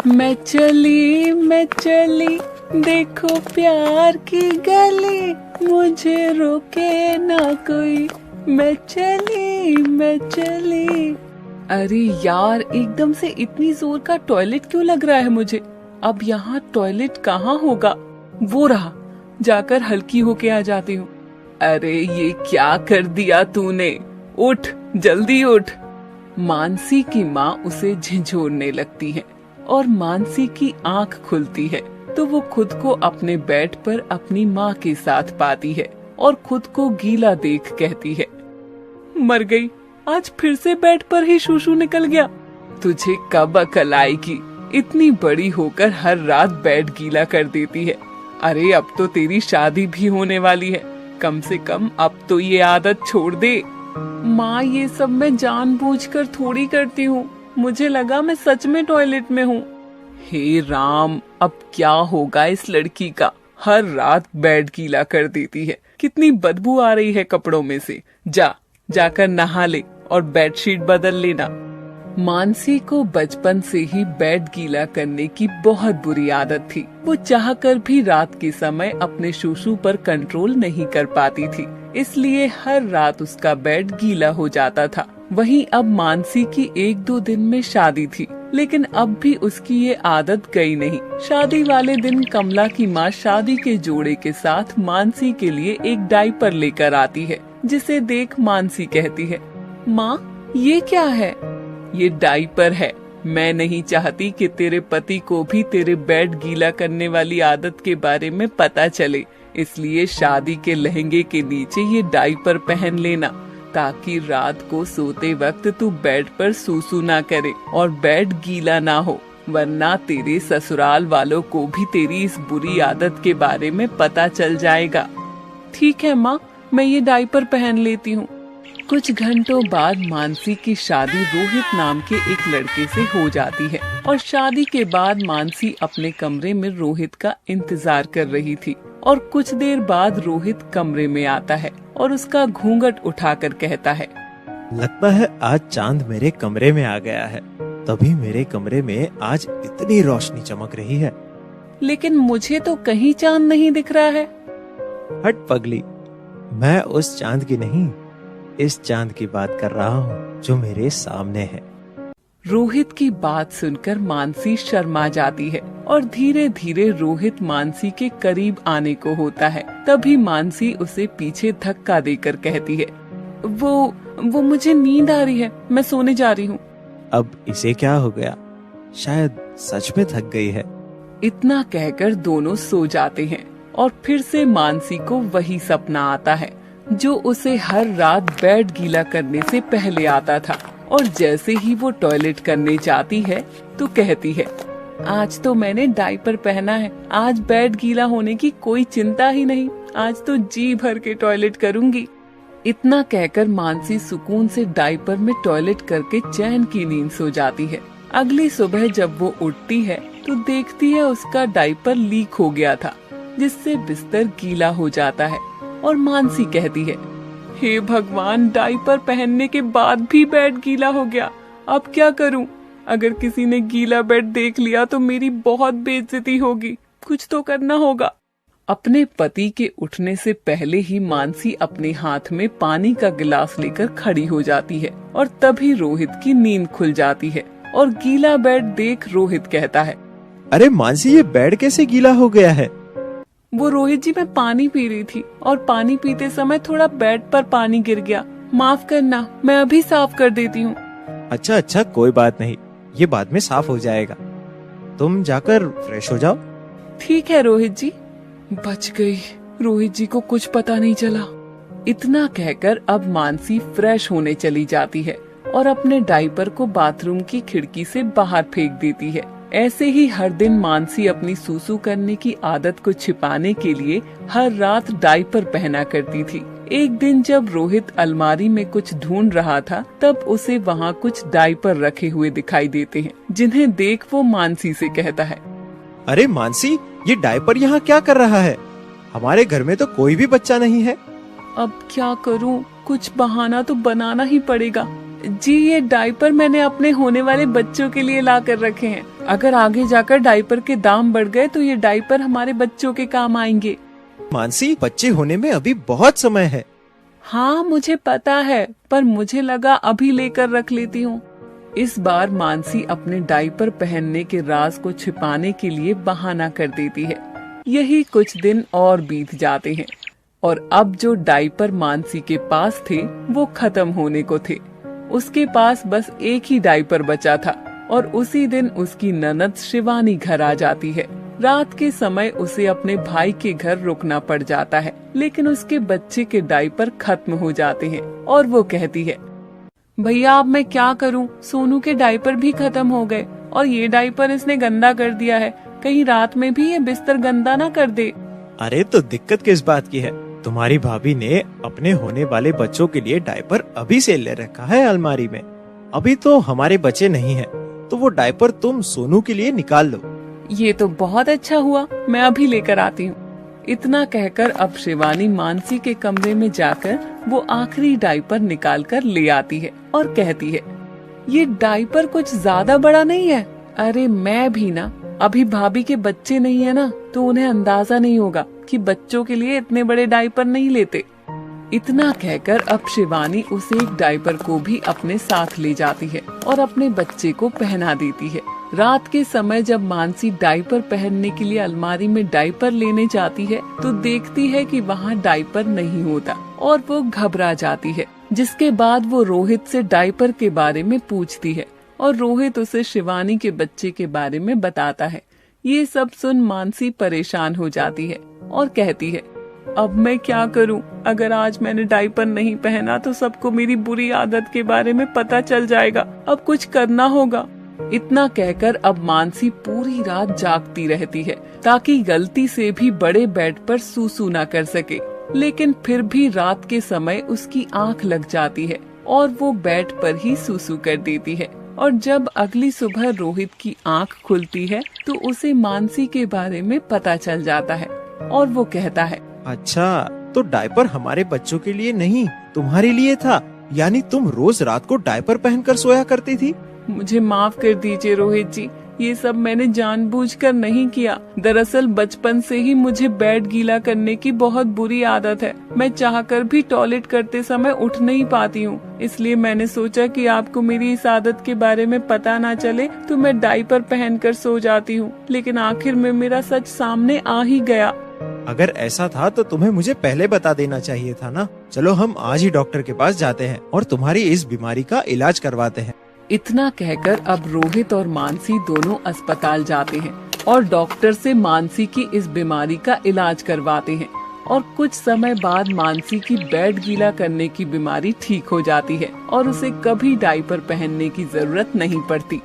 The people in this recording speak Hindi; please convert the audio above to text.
मैं चली देखो प्यार की गली, मुझे रोके ना कोई, मैं चली। अरे यार, एकदम से इतनी जोर का टॉयलेट क्यों लग रहा है मुझे? अब यहाँ टॉयलेट कहाँ होगा? वो रहा, जाकर हल्की होके आ जाती हूँ। अरे ये क्या कर दिया तूने? उठ, जल्दी उठ। मानसी की माँ उसे झिझोड़ने लगती है और मानसी की आंख खुलती है तो वो खुद को अपने बेड पर अपनी माँ के साथ पाती है और खुद को गीला देख कहती है, मर गई, आज फिर से बेड पर ही शूशू निकल गया। तुझे कब अकल आएगी? इतनी बड़ी होकर हर रात बेड गीला कर देती है। अरे अब तो तेरी शादी भी होने वाली है, कम से कम अब तो ये आदत छोड़ दे। माँ, ये सब मैं जानबूझकर थोड़ी करती हूँ, मुझे लगा मैं सच में टॉयलेट में हूँ। हे राम, अब क्या होगा इस लड़की का? हर रात बेड गीला कर देती है, कितनी बदबू आ रही है कपड़ों में से। जाकर नहा ले और बेडशीट बदल लेना। मानसी को बचपन से ही बेड गीला करने की बहुत बुरी आदत थी। वो चाहकर भी रात के समय अपने शूशू पर कंट्रोल नहीं कर पाती थी, इसलिए हर रात उसका बेड गीला हो जाता था। वहीं अब मानसी की 1-2 दिन में शादी थी, लेकिन अब भी उसकी ये आदत गई नहीं। शादी वाले दिन कमला की माँ शादी के जोड़े के साथ मानसी के लिए एक डायपर लेकर आती है, जिसे देख मानसी कहती है, माँ ये क्या है? ये डायपर है। मैं नहीं चाहती कि तेरे पति को भी तेरे बेड गीला करने वाली आदत के बारे में पता चले, इसलिए शादी के लहंगे के नीचे ये डायपर पहन लेना, ताकि रात को सोते वक्त तू बेड पर सूसू ना करे और बेड गीला ना हो, वरना तेरे ससुराल वालों को भी तेरी इस बुरी आदत के बारे में पता चल जाएगा। ठीक है माँ, मैं ये डायपर पहन लेती हूँ। कुछ घंटों बाद मानसी की शादी रोहित नाम के एक लड़के से हो जाती है और शादी के बाद मानसी अपने कमरे में रोहित का इंतजार कर रही थी और कुछ देर बाद रोहित कमरे में आता है और उसका घूंघट उठाकर कहता है, लगता है आज चांद मेरे कमरे में आ गया है, तभी मेरे कमरे में आज इतनी रोशनी चमक रही है। लेकिन मुझे तो कहीं चांद नहीं दिख रहा है। हट पगली, मैं उस चांद की नहीं, इस चांद की बात कर रहा हूँ जो मेरे सामने है। रोहित की बात सुनकर मानसी शर्मा जाती है और धीरे धीरे रोहित मानसी के करीब आने को होता है। तभी मानसी उसे पीछे धक्का देकर कहती है, वो मुझे नींद आ रही है, मैं सोने जा रही हूँ। अब इसे क्या हो गया? शायद सच में थक गई है। इतना कहकर दोनों सो जाते हैं और फिर से मानसी को वही सपना आता है जो उसे हर रात बेड गीला करने से पहले आता था। और जैसे ही वो टॉयलेट करने जाती है तो कहती है, आज तो मैंने डायपर पहना है, आज बेड गीला होने की कोई चिंता ही नहीं, आज तो जी भर के टॉयलेट करूंगी। इतना कहकर मानसी सुकून से डायपर में टॉयलेट करके चैन की नींद सो जाती है। अगली सुबह जब वो उठती है तो देखती है उसका डायपर लीक हो गया था, जिससे बिस्तर गीला हो जाता है और मानसी कहती है, हे भगवान, डायपर पहनने के बाद भी बेड गीला हो गया, अब क्या करूं? अगर किसी ने गीला बेड देख लिया तो मेरी बहुत बेइज्जती होगी, कुछ तो करना होगा। अपने पति के उठने से पहले ही मानसी अपने हाथ में पानी का गिलास लेकर खड़ी हो जाती है और तभी रोहित की नींद खुल जाती है और गीला बेड देख रोहित कहता है, अरे मानसी, ये बेड कैसे गीला हो गया है? वो रोहित जी, मैं पानी पी रही थी और पानी पीते समय थोड़ा बेड पर पानी गिर गया, माफ करना, मैं अभी साफ कर देती हूँ। अच्छा, कोई बात नहीं, ये बाद में साफ हो जाएगा, तुम जाकर फ्रेश हो जाओ। ठीक है रोहित जी। बच गई, रोहित जी को कुछ पता नहीं चला। इतना कहकर अब मानसी फ्रेश होने चली जाती है और अपने डायपर को बाथरूम की खिड़की से बाहर फेंक देती है। ऐसे ही हर दिन मानसी अपनी सूसू करने की आदत को छिपाने के लिए हर रात डायपर पहना करती थी। एक दिन जब रोहित अलमारी में कुछ ढूंढ रहा था, तब उसे वहाँ कुछ डायपर रखे हुए दिखाई देते हैं, जिन्हें देख वो मानसी से कहता है, अरे मानसी, ये डायपर यहाँ क्या कर रहा है? हमारे घर में तो कोई भी बच्चा नहीं है। अब क्या करूँ, कुछ बहाना तो बनाना ही पड़ेगा। जी ये डायपर मैंने अपने होने वाले बच्चों के लिए ला कर रखे हैं। अगर आगे जाकर डायपर के दाम बढ़ गए तो ये डायपर हमारे बच्चों के काम आएंगे। मानसी, बच्चे होने में अभी बहुत समय है। हाँ मुझे पता है, पर मुझे लगा अभी लेकर रख लेती हूँ। इस बार मानसी अपने डायपर पहनने के राज को छिपाने के लिए बहाना कर देती है। यही कुछ दिन और बीत जाते हैं और अब जो डायपर मानसी के पास थे वो खत्म होने को थे। उसके पास बस एक ही डायपर बचा था और उसी दिन उसकी ननद शिवानी घर आ जाती है। रात के समय उसे अपने भाई के घर रुकना पड़ जाता है, लेकिन उसके बच्चे के डायपर खत्म हो जाते हैं और वो कहती है, भैया अब मैं क्या करूं, सोनू के डायपर भी खत्म हो गए और ये डायपर इसने गंदा कर दिया है, कहीं रात में भी ये बिस्तर गंदा ना कर दे। अरे तो दिक्कत किस बात की है? तुम्हारी भाभी ने अपने होने वाले बच्चों के लिए डायपर अभी से ले रखा है अलमारी में। अभी तो हमारे बच्चे नहीं हैं, तो वो डायपर तुम सोनू के लिए निकाल लो। ये तो बहुत अच्छा हुआ, मैं अभी लेकर आती हूँ। इतना कहकर अब शिवानी मानसी के कमरे में जाकर वो आखिरी डायपर निकाल कर ले आती है और कहती है, ये डायपर कुछ ज्यादा बड़ा नहीं है। अरे मैं भी ना, अभी भाभी के बच्चे नहीं है ना, तो उन्हें अंदाजा नहीं होगा कि बच्चों के लिए इतने बड़े डायपर नहीं लेते। इतना कहकर अब शिवानी उस एक डायपर को भी अपने साथ ले जाती है और अपने बच्चे को पहना देती है। रात के समय जब मानसी डायपर पहनने के लिए अलमारी में डायपर लेने जाती है तो देखती है कि वहाँ डायपर नहीं होता और वो घबरा जाती है। जिसके बाद वो रोहित से डायपर के बारे में पूछती है और रोहित उसे शिवानी के बच्चे के बारे में बताता है। ये सब सुन मानसी परेशान हो जाती है और कहती है, अब मैं क्या करूं? अगर आज मैंने डायपर नहीं पहना तो सबको मेरी बुरी आदत के बारे में पता चल जाएगा। अब कुछ करना होगा। इतना कहकर अब मानसी पूरी रात जागती रहती है ताकि गलती से भी बड़े बेड पर सूसू ना कर सके। लेकिन फिर भी रात के समय उसकी आंख लग जाती है और वो बेड पर ही सूसू कर देती है। और जब अगली सुबह रोहित की आंख खुलती है तो उसे मानसी के बारे में पता चल जाता है और वो कहता है, अच्छा तो डायपर हमारे बच्चों के लिए नहीं तुम्हारे लिए था, यानी तुम रोज रात को डायपर पहनकर सोया करती थी। मुझे माफ कर दीजिए रोहित जी, ये सब मैंने जानबूझकर नहीं किया। दरअसल बचपन से ही मुझे बेड गीला करने की बहुत बुरी आदत है। मैं चाहकर भी टॉयलेट करते समय उठ नहीं पाती हूँ, इसलिए मैंने सोचा कि आपको मेरी इस आदत के बारे में पता ना चले तो मैं डायपर पहनकर सो जाती हूँ। लेकिन आखिर में मेरा सच सामने आ ही गया। अगर ऐसा था तो तुम्हें मुझे पहले बता देना चाहिए था ना। चलो हम आज ही डॉक्टर के पास जाते हैं और तुम्हारी इस बीमारी का इलाज करवाते हैं। इतना कहकर अब रोहित और मानसी दोनों अस्पताल जाते हैं और डॉक्टर से मानसी की इस बीमारी का इलाज करवाते हैं और कुछ समय बाद मानसी की बेड गीला करने की बीमारी ठीक हो जाती है और उसे कभी डायपर पहनने की जरूरत नहीं पड़ती।